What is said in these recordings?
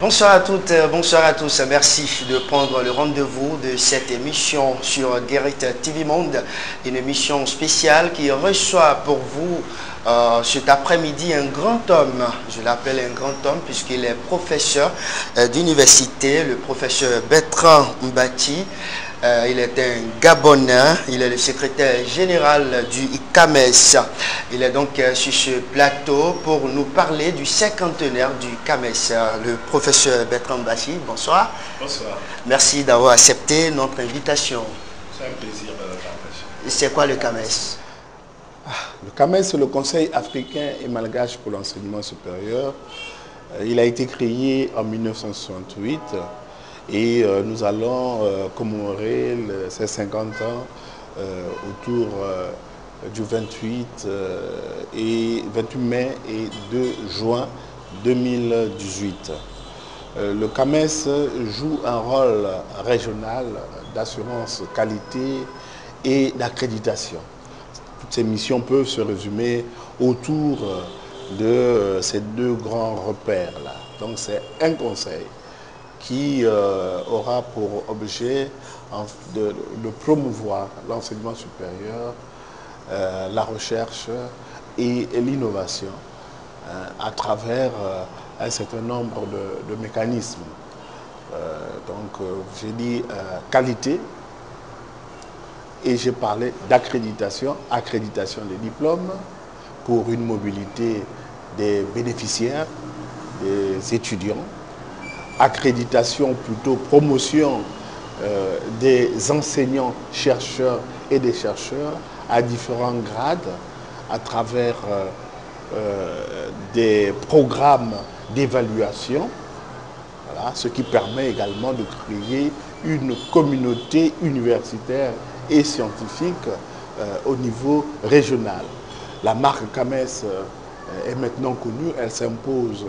Bonsoir à toutes, bonsoir à tous. Merci de prendre le rendez-vous de cette émission sur Direct TV Monde, une émission spéciale qui reçoit pour vous cet après-midi un grand homme. Je l'appelle un grand homme puisqu'il est professeur d'université, le professeur Bertrand Mbati. Il est un Gabonais, il est le secrétaire général du CAMES. Il est donc sur ce plateau pour nous parler du cinquantenaire du CAMES. Le professeur Bertrand Mbati, bonsoir. Bonsoir. Merci d'avoir accepté notre invitation. C'est un plaisir de la partager. C'est quoi le CAMES? Le CAMES, c'est le Conseil africain et malgache pour l'enseignement supérieur. Il a été créé en 1968. Et nous allons commémorer ces 50 ans autour du 28 mai et 2 juin 2018. Le CAMES joue un rôle régional d'assurance qualité et d'accréditation. Toutes ces missions peuvent se résumer autour de ces deux grands repères-là. Donc c'est un conseil qui aura pour objet de promouvoir l'enseignement supérieur, la recherche et l'innovation à travers un certain nombre de mécanismes. J'ai dit qualité et j'ai parlé d'accréditation, accréditation des diplômes pour une mobilité des bénéficiaires, des étudiants, accréditation, plutôt promotion des enseignants, chercheurs et des chercheurs à différents grades à travers des programmes d'évaluation, voilà, ce qui permet également de créer une communauté universitaire et scientifique au niveau régional. La marque CAMES est maintenant connue, elle s'impose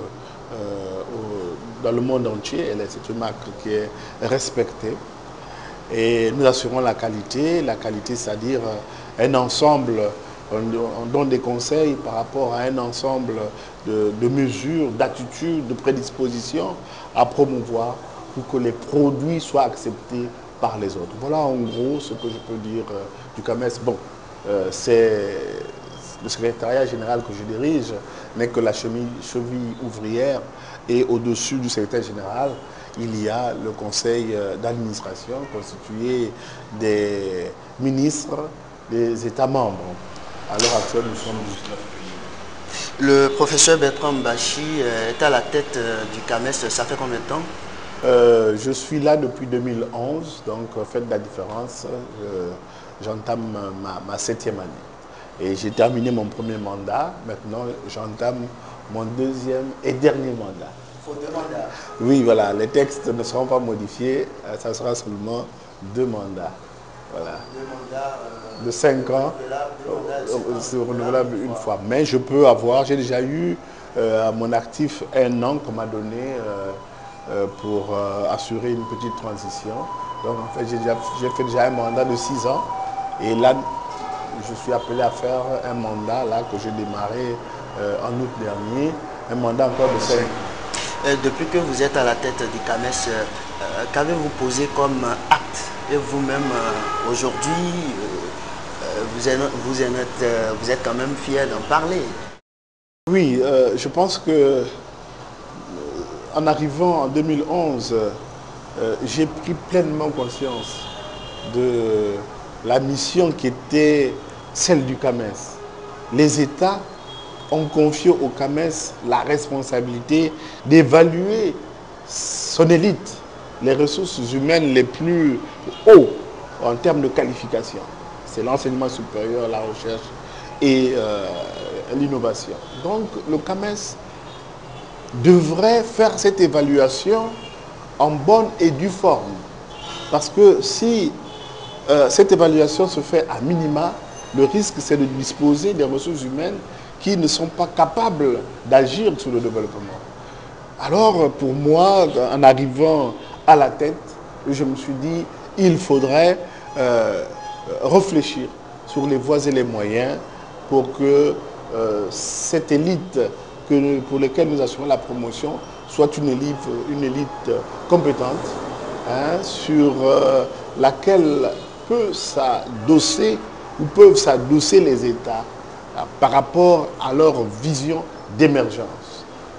dans le monde entier. C'est une marque qui est respectée. Et nous assurons la qualité. La qualité, c'est-à-dire un ensemble, on donne des conseils par rapport à un ensemble de mesures, d'attitudes, de prédispositions à promouvoir pour que les produits soient acceptés par les autres. Voilà en gros ce que je peux dire du CAMES. Bon, c'est le secrétariat général que je dirige n'est que la cheville ouvrière, et au-dessus du secrétaire général, il y a le conseil d'administration constitué des ministres des États membres. À l'heure actuelle, nous sommes 19 pays. Le professeur Bertrand Mbati est à la tête du CAMES, ça fait combien de temps? Je suis là depuis 2011, donc faites la différence, j'entame ma 7e année. Et j'ai terminé mon premier mandat. Maintenant, j'entame mon 2e et dernier mandat. Il faut 2 mandats. Oui, voilà, les textes ne seront pas modifiés. Ça sera seulement 2 mandats. Voilà. 2 mandats de 5 ans, c'est renouvelable une fois. Mais je peux avoir, j'ai déjà eu à mon actif 1 an qu'on m'a donné pour assurer une petite transition. Donc en fait, j'ai fait déjà un mandat de 6 ans. Et là, je suis appelé à faire un mandat là, que j'ai démarré en août dernier, un mandat encore de 5 ans. Depuis que vous êtes à la tête du CAMES, qu'avez-vous posé comme acte? Et vous-même, aujourd'hui, vous êtes quand même fier d'en parler. Oui, je pense que en arrivant en 2011, j'ai pris pleinement conscience de la mission qui était celle du CAMES. Les États ont confié au CAMES la responsabilité d'évaluer son élite, les ressources humaines les plus hauts en termes de qualification. C'est l'enseignement supérieur, la recherche et l'innovation. Donc le CAMES devrait faire cette évaluation en bonne et due forme. Parce que si cette évaluation se fait à minima, le risque c'est de disposer des ressources humaines qui ne sont pas capables d'agir sur le développement. Alors pour moi, en arrivant à la tête, je me suis dit il faudrait réfléchir sur les voies et les moyens pour que cette élite pour laquelle nous assurons la promotion soit une élite compétente, hein, sur laquelle peuvent s'adosser les États par rapport à leur vision d'émergence.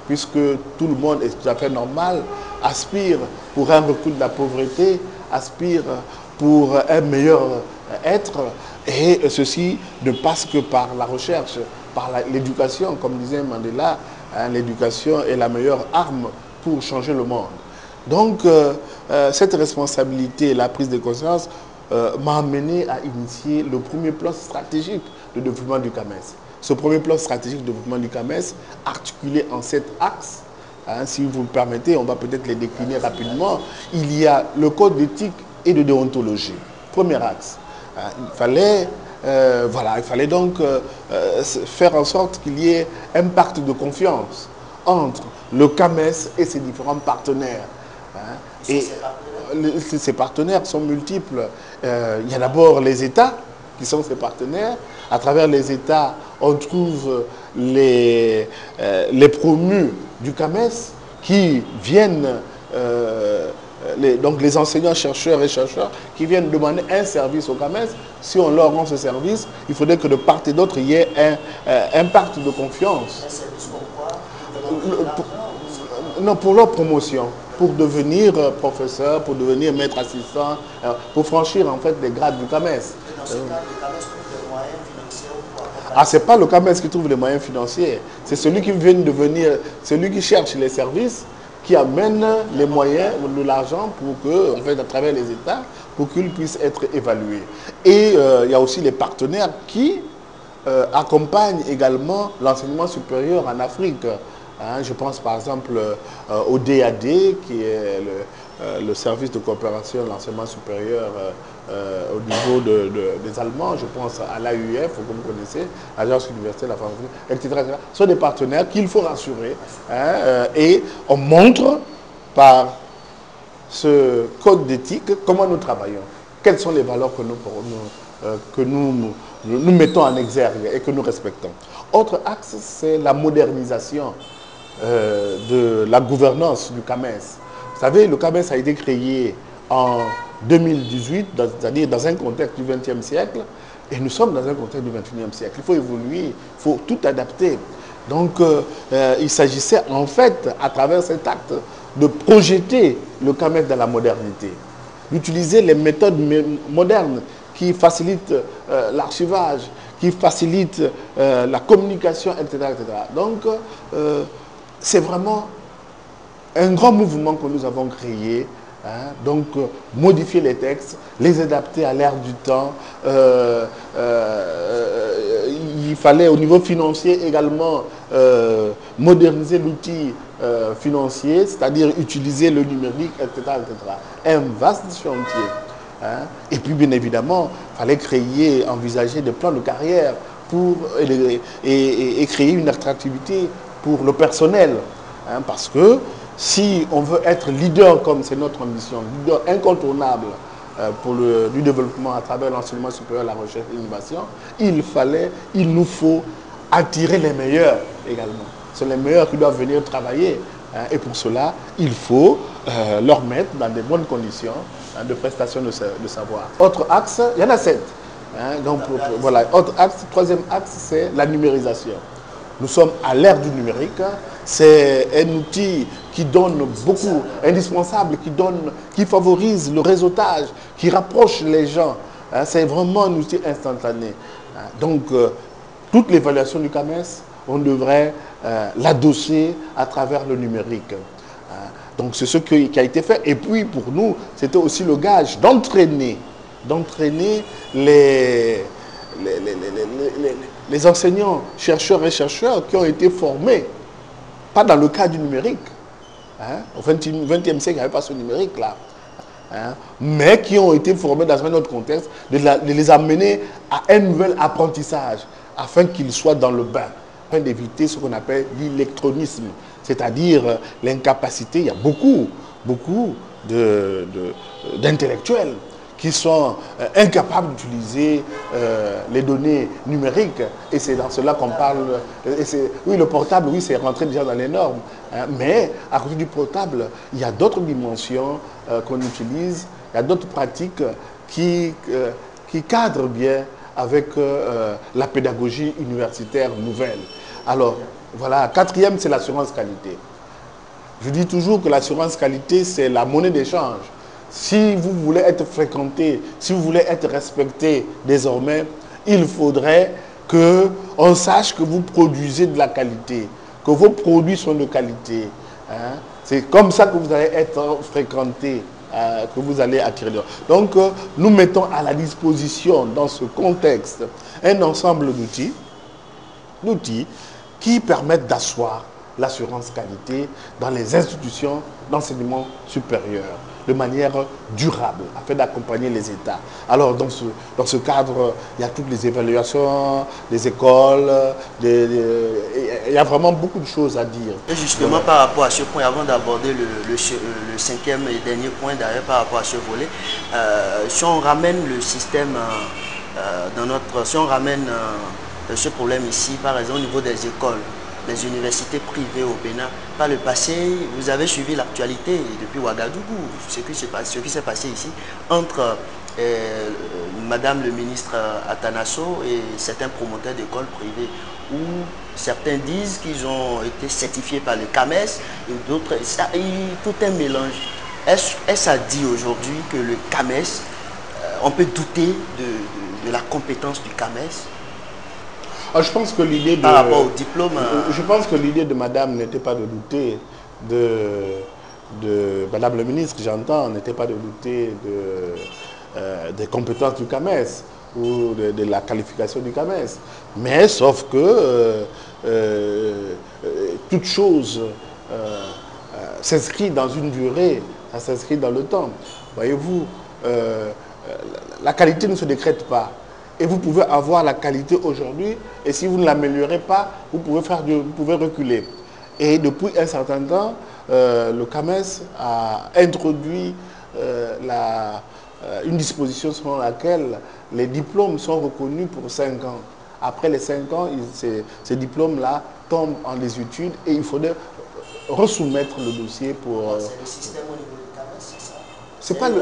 Puisque tout le monde, est tout à fait normal, aspire pour un recul de la pauvreté, aspire pour un meilleur être, et ceci ne passe que par la recherche, par l'éducation, comme disait Mandela, hein, l'éducation est la meilleure arme pour changer le monde. Donc, cette responsabilité, la prise de conscience, m'a amené à initier le premier plan stratégique de développement du CAMES. Ce premier plan stratégique de développement du CAMES, articulé en 7 axes, hein, si vous me permettez, on va peut-être les décliner rapidement. Il y a le code d'éthique et de déontologie. Premier axe. Hein, il fallait donc faire en sorte qu'il y ait un pacte de confiance entre le CAMES et ses différents partenaires. Hein, et ces partenaires sont multiples. Il y a d'abord les États qui sont ses partenaires. À travers les États, on trouve les promus du CAMES qui viennent, donc les enseignants, chercheurs et chercheurs qui viennent demander un service au CAMES. Si on leur rend ce service, il faudrait que de part et d'autre, il y ait un pacte de confiance. Un service pour quoi? Non, pour leur promotion, pour devenir professeur, pour devenir maître assistant, pour franchir en fait les grades du CAMES. Dans ce cas, le CAMES trouve les moyens financiers ou quoi? Ah, c'est pas le CAMES qui trouve les moyens financiers, c'est celui qui vient devenir, celui qui cherche les services, qui amène les moyens, de l'argent pour que, en fait, à travers les États, pour qu'ils puissent être évalués. Et il y a aussi les partenaires qui accompagnent également l'enseignement supérieur en Afrique. Hein, je pense par exemple au DAD, qui est le service de coopération de l'enseignement supérieur au niveau des Allemands. Je pense à l'AUF, comme vous connaissez, l'Agence universitaire de la francophonie, etc., etc. Ce sont des partenaires qu'il faut rassurer. Hein, et on montre par ce code d'éthique comment nous travaillons. Quelles sont les valeurs que nous mettons en exergue et que nous respectons. Autre axe, c'est la modernisation de la gouvernance du CAMES. Vous savez, le CAMES a été créé en 2018, c'est-à-dire dans un contexte du XXe siècle, et nous sommes dans un contexte du XXIe siècle. Il faut évoluer, il faut tout adapter. Donc, il s'agissait en fait, à travers cet acte, de projeter le CAMES dans la modernité, d'utiliser les méthodes modernes qui facilitent l'archivage, qui facilitent la communication, etc., etc. Donc, c'est vraiment un grand mouvement que nous avons créé. Hein, donc, modifier les textes, les adapter à l'ère du temps. Il fallait au niveau financier également moderniser l'outil financier, c'est-à-dire utiliser le numérique, etc., etc. Un vaste chantier. Hein. Et puis, bien évidemment, il fallait créer, envisager des plans de carrière pour, et créer une attractivité pour le personnel. Hein, parce que si on veut être leader, comme c'est notre ambition, leader incontournable du développement à travers l'enseignement supérieur, la recherche et l'innovation, il nous faut attirer les meilleurs également. C'est les meilleurs qui doivent venir travailler. Hein, et pour cela, il faut leur mettre dans des bonnes conditions de prestation de savoir. Autre axe, il y en a 7. Hein, donc voilà, autre axe, troisième axe, c'est la numérisation. Nous sommes à l'ère du numérique. C'est un outil qui donne beaucoup, indispensable, qui favorise le réseautage, qui rapproche les gens. C'est vraiment un outil instantané. Donc, toute l'évaluation du CAMES, on devrait l'adosser à travers le numérique. Donc, c'est ce qui a été fait. Et puis, pour nous, c'était aussi le gage d'entraîner les enseignants, chercheurs et chercheurs qui ont été formés, pas dans le cas du numérique. Hein, au XXe siècle, il n'y avait pas ce numérique-là. Hein, mais qui ont été formés dans un autre contexte, de les amener à un nouvel apprentissage, afin qu'ils soient dans le bain, afin d'éviter ce qu'on appelle l'électronisme, c'est-à-dire l'incapacité. Il y a beaucoup d'intellectuels qui sont incapables d'utiliser les données numériques. Et c'est dans cela qu'on parle. Oui, le portable, oui, c'est rentré déjà dans les normes. Hein, mais à côté du portable, il y a d'autres dimensions qu'on utilise, il y a d'autres pratiques qui cadrent bien avec la pédagogie universitaire nouvelle. Alors, voilà, quatrième, c'est l'assurance qualité. Je dis toujours que l'assurance qualité, c'est la monnaie d'échange. Si vous voulez être fréquenté, si vous voulez être respecté désormais, il faudrait qu'on sache que vous produisez de la qualité, que vos produits sont de qualité. Hein. C'est comme ça que vous allez être fréquenté, que vous allez acquérir. Donc, nous mettons à la disposition, dans ce contexte, un ensemble d'outils qui permettent d'asseoir l'assurance qualité dans les institutions d'enseignement supérieur de manière durable, afin d'accompagner les États. Alors, dans ce cadre, il y a toutes les évaluations, les écoles, il y a vraiment beaucoup de choses à dire. Et justement, par rapport à ce point, avant d'aborder le cinquième et dernier point, d'ailleurs, par rapport à ce volet, si on ramène le système si on ramène ce problème ici, par exemple, au niveau des écoles, les universités privées au Bénin. Par le passé, vous avez suivi l'actualité depuis Ouagadougou, ce qui s'est passé ici entre Madame le ministre Atanasso et certains promoteurs d'écoles privées, où certains disent qu'ils ont été certifiés par le CAMES et d'autres, tout un mélange. Est-ce à dire aujourd'hui que le CAMES, on peut douter de la compétence du CAMES? Je pense que l'idée par rapport au diplôme. Je pense que l'idée de Madame n'était pas de douter de Madame le ministre, j'entends, n'était pas de douter des compétences du CAMES ou de la qualification du CAMES. Mais sauf que toute chose s'inscrit dans une durée, ça s'inscrit dans le temps. Voyez-vous, la qualité ne se décrète pas. Et vous pouvez avoir la qualité aujourd'hui, et si vous ne l'améliorez pas, vous pouvez reculer. Et depuis un certain temps, le CAMES a introduit une disposition selon laquelle les diplômes sont reconnus pour 5 ans. Après les 5 ans, ces diplômes-là tombent en désuétude et il faudrait resoumettre le dossier pour... C'est le système au niveau du CAMES, c'est ça? C'est pas le...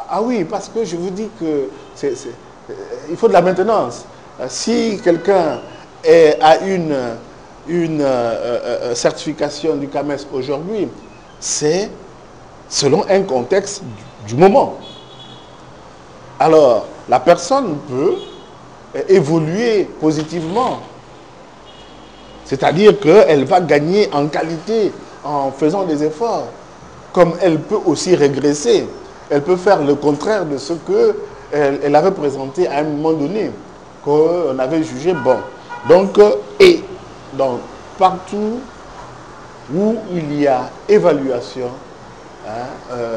Ah oui, parce que je vous dis que il faut de la maintenance. Si quelqu'un a une certification du CAMES aujourd'hui, c'est selon un contexte du moment. Alors, la personne peut évoluer positivement. C'est-à-dire qu'elle va gagner en qualité en faisant des efforts. Comme elle peut aussi régresser. Elle peut faire le contraire de ce qu'elle avait présenté à un moment donné, qu'on avait jugé bon. Donc, partout où il y a évaluation,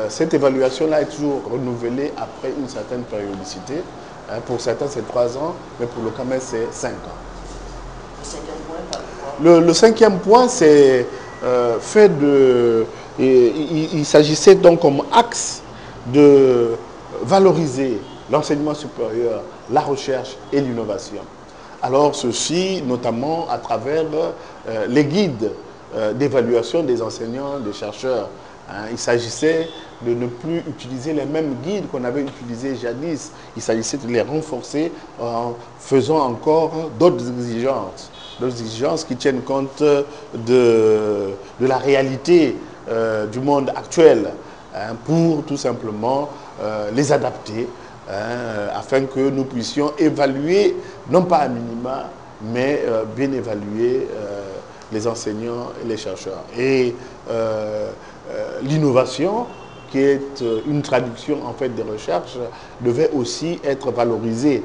cette évaluation-là est toujours renouvelée après une certaine périodicité. Pour certains, c'est 3 ans, mais pour le CAMES, c'est 5 ans. Le cinquième point, c'est fait de... Il s'agissait donc comme axe de valoriser l'enseignement supérieur, la recherche et l'innovation. Alors ceci, notamment à travers les guides d'évaluation des enseignants, des chercheurs. Il s'agissait de ne plus utiliser les mêmes guides qu'on avait utilisés jadis. Il s'agissait de les renforcer en faisant encore d'autres exigences qui tiennent compte de la réalité du monde actuel, pour tout simplement les adapter, afin que nous puissions évaluer, non pas à minima, mais bien évaluer les enseignants et les chercheurs. Et l'innovation, qui est une traduction en fait des recherches, devait aussi être valorisée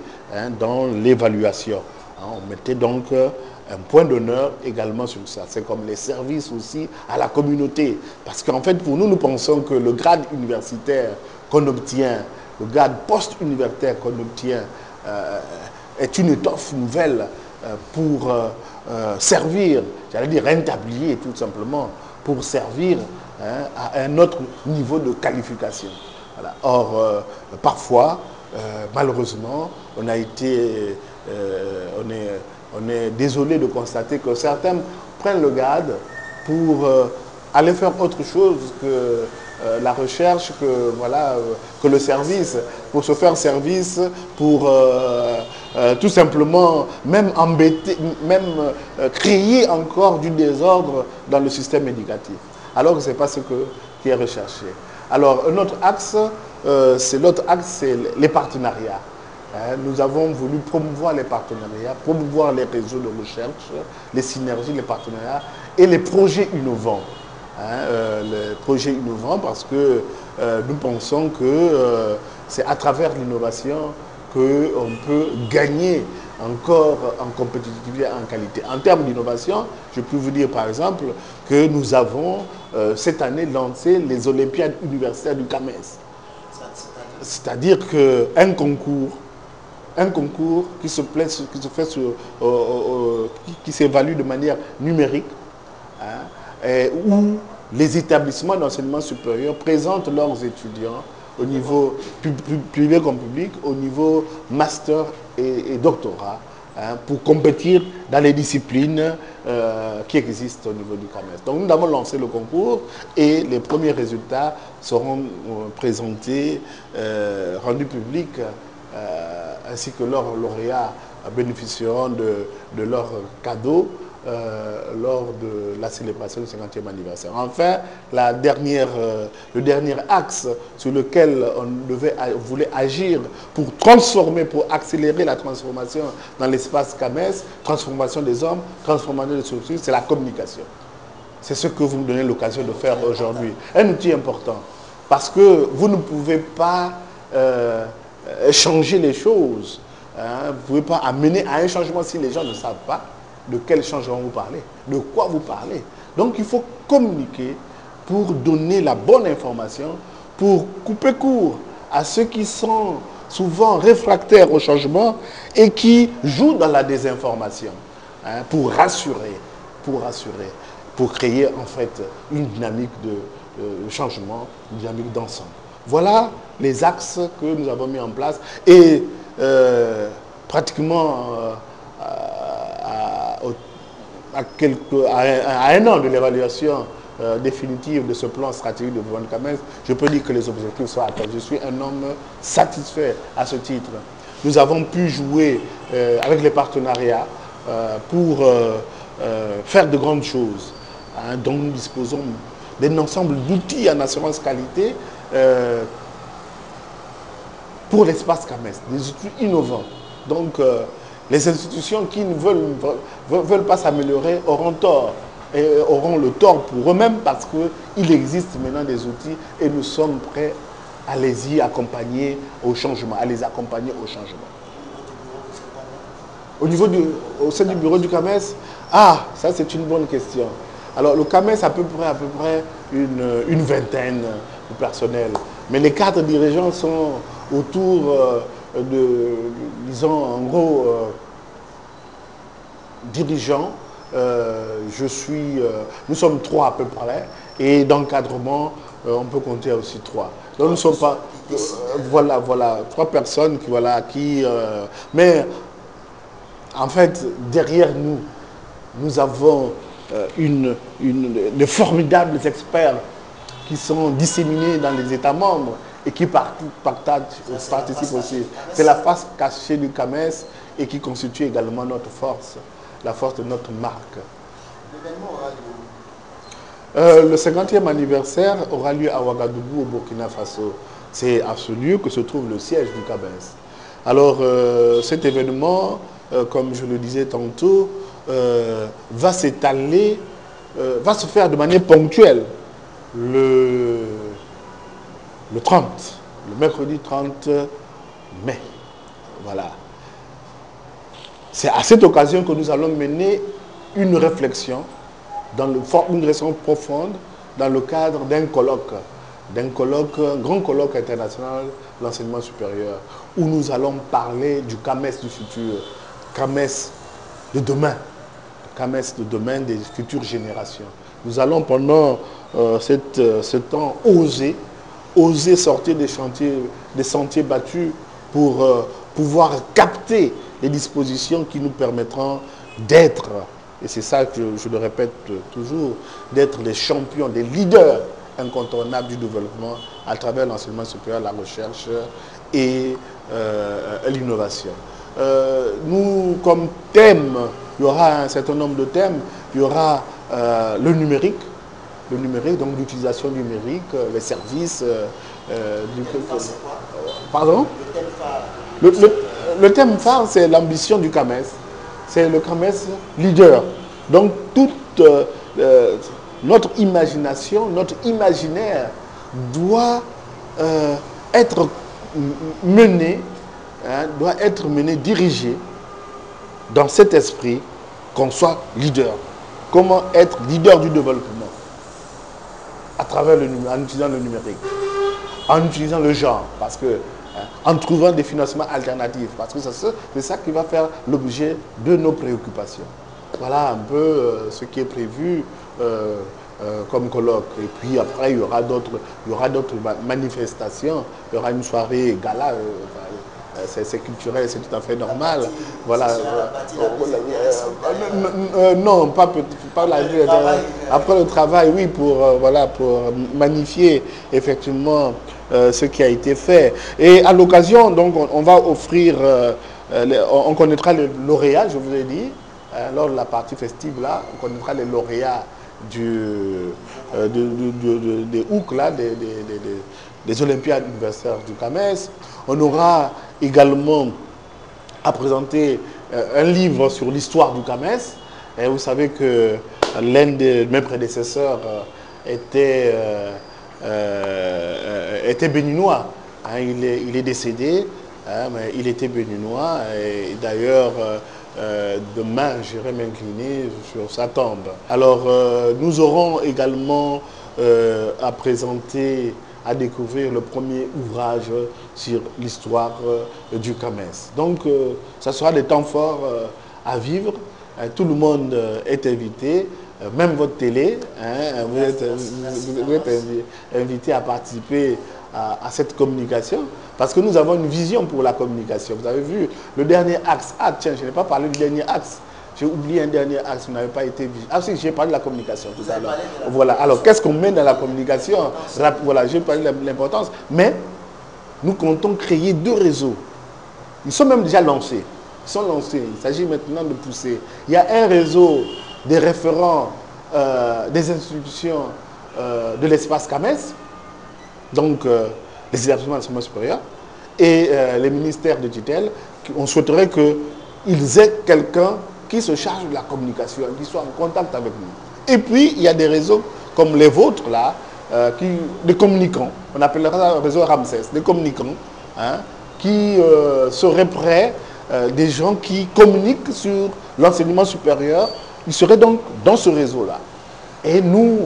dans l'évaluation. On mettait donc un point d'honneur également sur ça. C'est comme les services aussi à la communauté. Parce qu'en fait, pour nous, nous pensons que le grade universitaire qu'on obtient, le grade post-universitaire qu'on obtient, est une étoffe nouvelle pour servir, j'allais dire un tablier tout simplement, pour servir à un autre niveau de qualification. Voilà. Or, parfois, malheureusement, on a été, on est désolé de constater que certains prennent le garde pour aller faire autre chose que la recherche, que, voilà, que le service, pour se faire service, pour tout simplement même embêter, même créer encore du désordre dans le système éducatif. Alors que ce n'est pas ce qui est recherché. Alors, un autre axe, c'est les partenariats. Nous avons voulu promouvoir les partenariats, promouvoir les réseaux de recherche, les synergies, les partenariats et les projets innovants. Les projets innovants parce que nous pensons que c'est à travers l'innovation qu'on peut gagner encore en compétitivité et en qualité. En termes d'innovation, je peux vous dire par exemple que nous avons cette année lancé les Olympiades universitaires du CAMES. C'est-à-dire qu'un concours qui qui s'évalue de manière numérique, où les établissements d'enseignement supérieur présentent leurs étudiants au niveau privé comme public, au niveau master et doctorat, pour compétir dans les disciplines qui existent au niveau du CAMES. Donc nous avons lancé le concours et les premiers résultats seront présentés, rendus publics, ainsi que leurs lauréats bénéficieront de leurs cadeaux lors de la célébration du 50e anniversaire. Enfin, le dernier axe sur lequel on voulait agir pour transformer, pour accélérer la transformation dans l'espace CAMES, transformation des hommes, transformation des structures, c'est la communication. C'est ce que vous me donnez l'occasion de faire aujourd'hui. Un outil important, parce que vous ne pouvez pas changer les choses. Vous ne pouvez pas amener à un changement si les gens ne savent pas de quel changement vous parlez, de quoi vous parlez. Donc il faut communiquer pour donner la bonne information, pour couper court à ceux qui sont souvent réfractaires au changement et qui jouent dans la désinformation, pour rassurer, pour créer en fait une dynamique de changement, une dynamique d'ensemble. Voilà les axes que nous avons mis en place et pratiquement à un an de l'évaluation définitive de ce plan stratégique de développement du CAMES, je peux dire que les objectifs sont atteints. Je suis un homme satisfait à ce titre. Nous avons pu jouer avec les partenariats pour faire de grandes choses. Donc nous disposons d'un ensemble d'outils en assurance qualité pour l'espace CAMES, des outils innovants. Donc les institutions qui ne veulent pas s'améliorer auront tort et auront le tort pour eux-mêmes parce qu'il existe maintenant des outils et nous sommes prêts à les y accompagner au changement, à les accompagner au changement. Au sein du bureau du CAMES, ça c'est une bonne question. Alors le CAMES a à peu près une vingtaine de personnel, mais les cadres dirigeants sont autour disons en gros, dirigeants. Nous sommes 3 à peu près, et d'encadrement, on peut compter aussi 3. Donc nous ne sommes pas, voilà, 3 personnes mais en fait, derrière nous, nous avons de formidables experts qui sont disséminés dans les États membres et qui participent aussi. C'est la face cachée du CAMES et qui constitue également notre force, la force de notre marque. L'événement aura lieu. Le 50e anniversaire aura lieu à Ouagadougou, au Burkina Faso. C'est à ce lieu que se trouve le siège du CAMES. Alors, cet événement, comme je le disais tantôt, va s'étaler, va se faire de manière ponctuelle le 30, le mercredi 30 mai. Voilà. C'est à cette occasion que nous allons mener une réflexion, une réflexion profonde dans le cadre d'un colloque, un grand colloque international de l'enseignement supérieur, où nous allons parler du CAMES du futur, CAMES de demain, des futures générations. Nous allons pendant ce temps oser oser sortir des sentiers battus pour pouvoir capter les dispositions qui nous permettront d'être, et c'est ça que je le répète toujours, d'être les champions, des leaders incontournables du développement à travers l'enseignement supérieur, la recherche et l'innovation. Nous, comme thème, il y aura un certain nombre de thèmes. Il y aura le numérique, donc l'utilisation numérique, les services. Pardon? Le thème phare, c'est l'ambition du CAMES. C'est le CAMES leader. Donc, toute notre imagination, notre imaginaire doit être mené, dirigé dans cet esprit qu'on soit leader. Comment être leader du développement à travers en utilisant le numérique, en utilisant le genre, parce que en trouvant des financements alternatifs, parce que c'est ça qui va faire l'objet de nos préoccupations. Voilà un peu ce qui est prévu comme colloque. Et puis après, il y aura d'autres manifestations. Il y aura une soirée gala. C'est culturel, c'est tout à fait normal. Voilà. Non, pas la après le travail, oui, pour magnifier effectivement ce qui a été fait. Et à l'occasion, donc, on va offrir, on connaîtra les lauréats, je vous ai dit, lors de la partie festive là, on connaîtra les lauréats des HOOC là, des Olympiades universitaires du CAMES. On aura également à présenter un livre sur l'histoire du CAMES. Et vous savez que l'un de mes prédécesseurs était béninois. Hein, il est décédé, hein, mais il était béninois. Et d'ailleurs, demain, j'irai m'incliner sur sa tombe. Alors, nous aurons également à présenter, à découvrir le premier ouvrage sur l'histoire du CAMES. Donc, ça sera des temps forts à vivre. Tout le monde est invité, même votre télé. Hein, vous êtes invité à participer à cette communication, parce que nous avons une vision pour la communication. Vous avez vu le dernier axe. Ah tiens, je n'ai pas parlé du dernier axe. J'ai oublié un dernier axe, vous n'avez pas été vigilant. Ah si, j'ai parlé de la communication tout à l'heure. Voilà, alors qu'est-ce qu'on met dans la communication? Voilà, j'ai parlé de l'importance. Mais nous comptons créer 2 réseaux. Ils sont même déjà lancés. Ils sont lancés. Il s'agit maintenant de pousser. Il y a un réseau des référents des institutions de l'espace CAMES, donc les établissements d'enseignement supérieur, et les ministères de tutelle. On souhaiterait qu'ils aient quelqu'un qui se charge de la communication, qui soit en contact avec nous. Et puis, il y a des réseaux comme les vôtres, là, des communicants, on appellera ça le réseau Ramsès, des communicants, hein, qui seraient prêts, des gens qui communiquent sur l'enseignement supérieur. Ils seraient donc dans ce réseau-là. Et nous,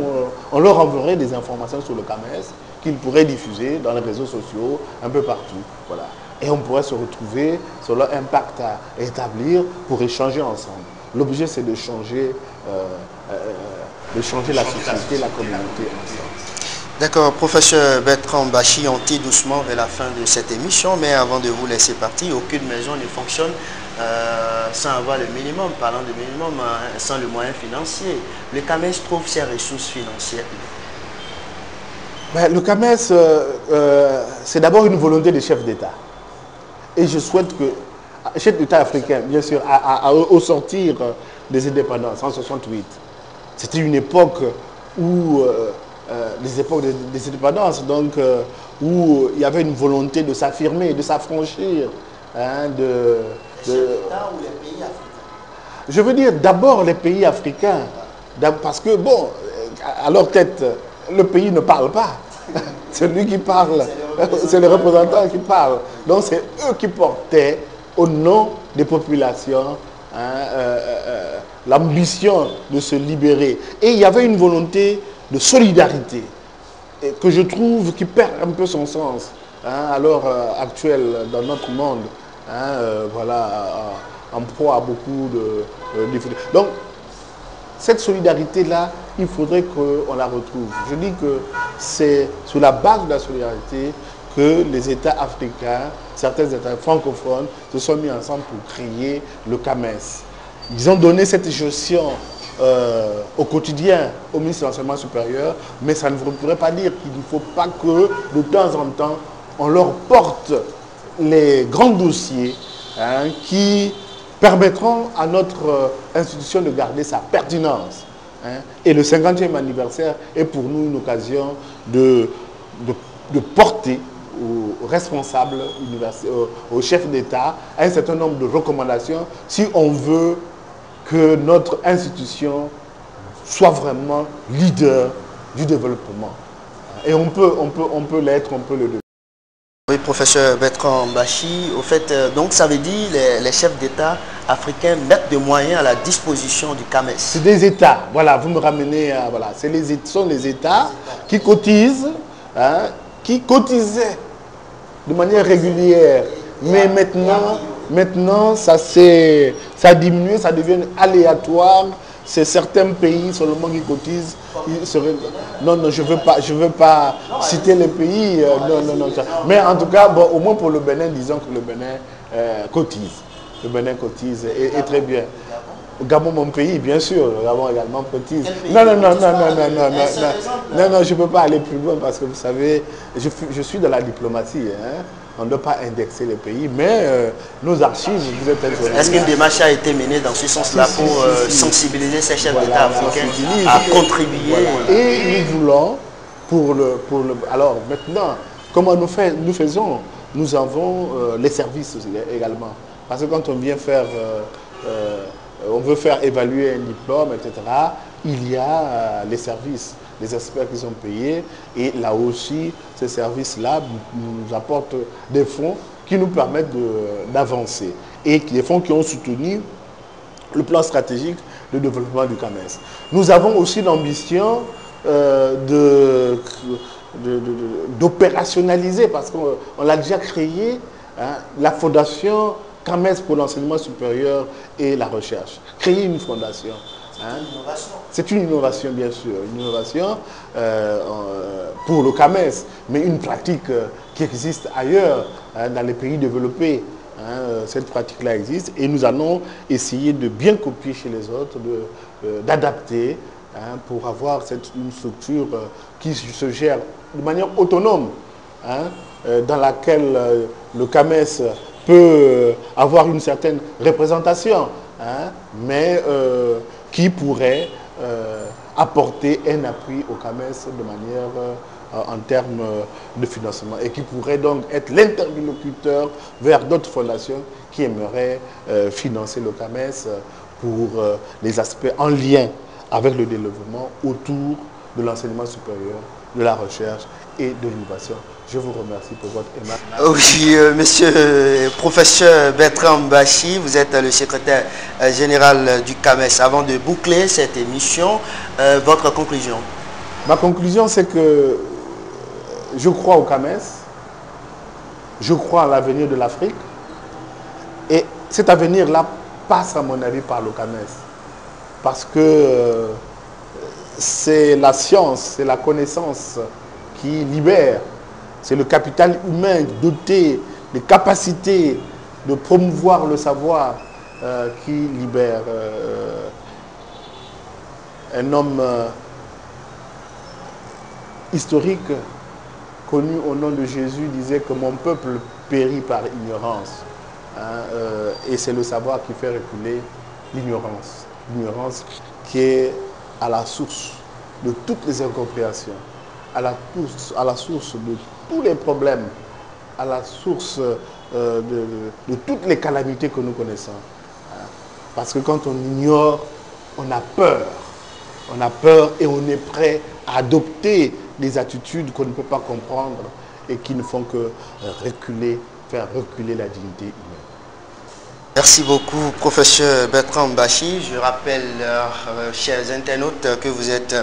on leur enverrait des informations sur le CAMES qu'ils pourraient diffuser dans les réseaux sociaux, un peu partout. Voilà. Et on pourrait se retrouver sur leur impact à établir pour échanger ensemble. L'objet, c'est de changer la société, la communauté ensemble. D'accord, professeur Bertrand Bachi, on tire doucement vers la fin de cette émission, mais avant de vous laisser partir, aucune maison ne fonctionne sans avoir le minimum. Parlant de minimum, sans le moyen financier. Le CAMES trouve ses ressources financières. Ben, le CAMES, c'est d'abord une volonté des chefs d'État. Et je souhaite que, chef d'État africain, bien sûr, au sortir des indépendances, en 68, c'était une époque où, des indépendances, donc, où il y avait une volonté de s'affirmer, de s'affranchir. Hein, les chefs d'État ou les pays africains? Je veux dire d'abord les pays africains, parce que, bon, à leur tête, le pays ne parle pas. C'est lui qui parle, c'est le représentant qui parle. Donc c'est eux qui portaient au nom des populations l'ambition de se libérer. Et il y avait une volonté de solidarité que je trouve qui perd un peu son sens à l'heure actuelle dans notre monde. Voilà, en proie à beaucoup de difficultés. Donc, cette solidarité-là, il faudrait qu'on la retrouve. Je dis que c'est sur la base de la solidarité que les États africains, certains États francophones, se sont mis ensemble pour créer le CAMES. Ils ont donné cette gestion au quotidien au ministre de l'Enseignement supérieur, mais ça ne voudrait pas dire qu'il ne faut pas que, de temps en temps, on leur porte les grands dossiers qui permettront à notre institution de garder sa pertinence. Et le 50e anniversaire est pour nous une occasion de porter aux responsables, aux chefs d'État, un certain nombre de recommandations si on veut que notre institution soit vraiment leader du développement. Et on peut l'être, on peut le devenir. Oui, professeur Bertrand Mbashi, au fait, donc ça veut dire les chefs d'État africains mettent des moyens à la disposition du CAMES. C'est des États, voilà, vous me ramenez à, voilà, ce sont les États qui cotisent, qui cotisaient de manière régulière, mais maintenant ça a diminué, ça devient aléatoire. C'est certains pays seulement qui cotisent. Non, je veux pas citer les pays. Non. Mais en tout cas, bon, au moins pour le Bénin, disons que le Bénin cotise. Le Bénin cotise et très bien. Gabon, mon pays, bien sûr. Le Gabon également cotise. Non, je ne peux pas aller plus loin parce que vous savez, je suis dans la diplomatie. On ne doit pas indexer les pays, mais nos archives, vous êtes journaliste. Est-ce qu'une démarche a été menée dans ce sens-là pour sensibiliser ces chefs d'État africains à contribuer? Et nous voulons, alors maintenant, comment nous faisons? Nous avons les services également. Parce que quand on vient faire, on veut faire évaluer un diplôme, etc., il y a les services, les experts qui sont payés, et là aussi, ces services-là nous apportent des fonds qui nous permettent d'avancer, et des fonds qui ont soutenu le plan stratégique de développement du CAMES. Nous avons aussi l'ambition d'opérationnaliser, parce qu'on l'a déjà créé, la fondation CAMES pour l'enseignement supérieur et la recherche. Créer une fondation. C'est une innovation, bien sûr, une innovation pour le CAMES, mais une pratique qui existe ailleurs, dans les pays développés. Cette pratique-là existe et nous allons essayer de bien copier chez les autres, d'adapter pour avoir une structure qui se gère de manière autonome, dans laquelle le CAMES peut avoir une certaine représentation, mais qui pourrait apporter un appui au CAMES de manière en termes de financement et qui pourrait donc être l'interlocuteur vers d'autres fondations qui aimeraient financer le CAMES pour les aspects en lien avec le développement autour de l'enseignement supérieur, de la recherche et de l'innovation. Je vous remercie pour votre aimable. Oui, monsieur professeur Bertrand Mbashi, vous êtes le secrétaire général du CAMES. Avant de boucler cette émission, votre conclusion? Ma conclusion, c'est que je crois au CAMES, je crois à l'avenir de l'Afrique, et cet avenir-là passe, à mon avis, par le CAMES. Parce que c'est la science, c'est la connaissance qui libère. C'est le capital humain doté de capacités de promouvoir le savoir qui libère. Un homme historique connu au nom de Jésus disait que mon peuple périt par ignorance. Et c'est le savoir qui fait reculer l'ignorance. L'ignorance qui est à la source de toutes les incompréhensions, à la source de tous les problèmes, à la source de toutes les calamités que nous connaissons. Parce que quand on ignore, on a peur. On a peur et on est prêt à adopter des attitudes qu'on ne peut pas comprendre et qui ne font que faire reculer la dignité humaine. Merci beaucoup, professeur Bertrand Bachi. Je rappelle, chers internautes, que vous êtes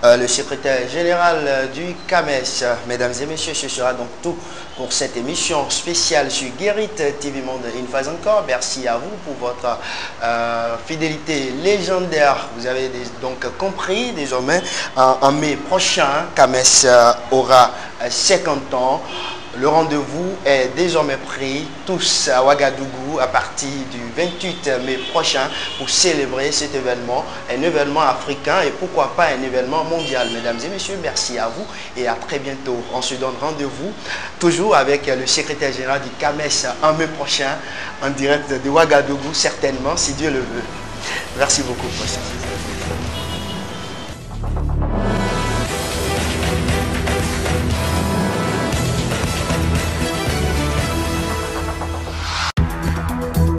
le secrétaire général du CAMES. Mesdames et messieurs, ce sera donc tout pour cette émission spéciale sur Guérit TV Monde. Une fois encore, merci à vous pour votre fidélité légendaire. Vous avez donc compris désormais, en mai prochain, CAMES aura 50 ans. Le rendez-vous est désormais pris, tous à Ouagadougou, à partir du 28 mai prochain, pour célébrer cet événement, un événement africain et pourquoi pas un événement mondial. Mesdames et messieurs, merci à vous et à très bientôt. On se donne rendez-vous toujours avec le secrétaire général du CAMES en mai prochain, en direct de Ouagadougou, certainement, si Dieu le veut. Merci beaucoup, professeur.